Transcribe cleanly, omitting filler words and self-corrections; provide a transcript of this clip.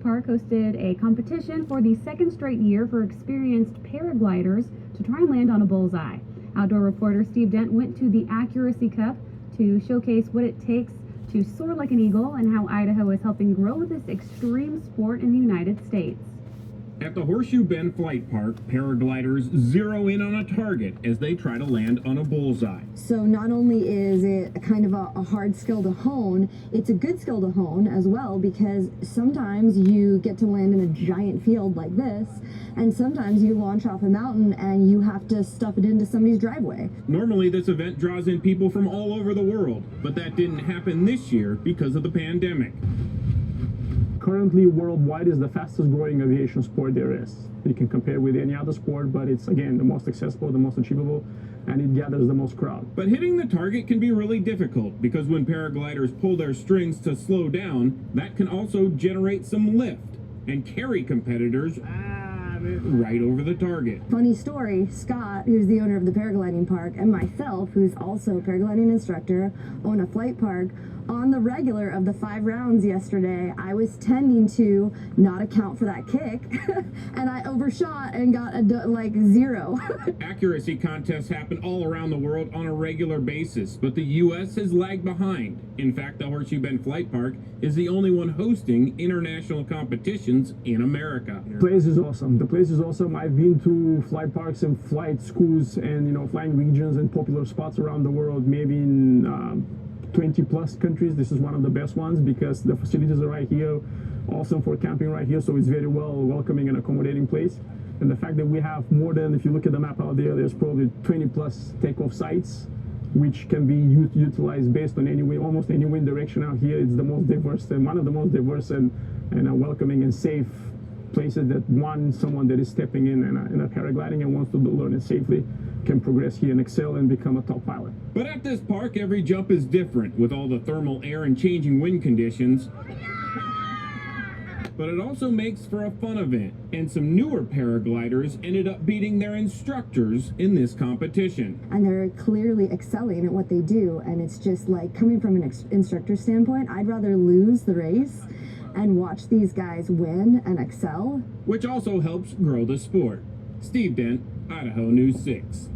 Park hosted a competition for the second straight year for experienced paragliders to try and land on a bullseye. Outdoor reporter Steve Dent went to the Accuracy Cup to showcase what it takes to soar like an eagle and how Idaho is helping grow this extreme sport in the United States. At the Horseshoe Bend Flight Park, paragliders zero in on a target as they try to land on a bullseye. So not only is it a kind of a hard skill to hone, it's a good skill to hone as well, because sometimes you get to land in a giant field like this, and sometimes you launch off a mountain and you have to stuff it into somebody's driveway. Normally this event draws in people from all over the world, but that didn't happen this year because of the pandemic. Currently, worldwide is the fastest growing aviation sport there is. You can compare with any other sport, but it's, again, the most accessible, the most achievable, and it gathers the most crowd. But hitting the target can be really difficult because when paragliders pull their strings to slow down, that can also generate some lift and carry competitors right over the target. Funny story, Scott, who's the owner of the paragliding park, and myself, who's also a paragliding instructor, own a flight park. On the regular of the 5 rounds yesterday, I was tending to not account for that kick, and I overshot and got like 0. Accuracy contests happen all around the world on a regular basis, but the U.S. has lagged behind. In fact, the Horseshoe Bend Flight Park is the only one hosting international competitions in America. The place is awesome. The place is awesome. I've been to flight parks and flight schools and, flying regions and popular spots around the world, maybe in 20 plus countries. This is one of the best ones because the facilities are right here, awesome for camping right here, so it's very welcoming and accommodating place. And the fact that we have more than, if you look at the map out there, there's probably 20 plus takeoff sites which can be utilized based on almost any wind direction out here. It's the most diverse and one of the most diverse and welcoming and safe places that someone that is stepping in a paragliding and wants to learn it safely can progress here and excel and become a top pilot. But at this park, every jump is different with all the thermal air and changing wind conditions. But it also makes for a fun event, and some newer paragliders ended up beating their instructors in this competition. And they're clearly excelling at what they do, and it's just like, coming from an instructor standpoint, I'd rather lose the race and watch these guys win and excel. Which also helps grow the sport. Steve Dent, Idaho News 6.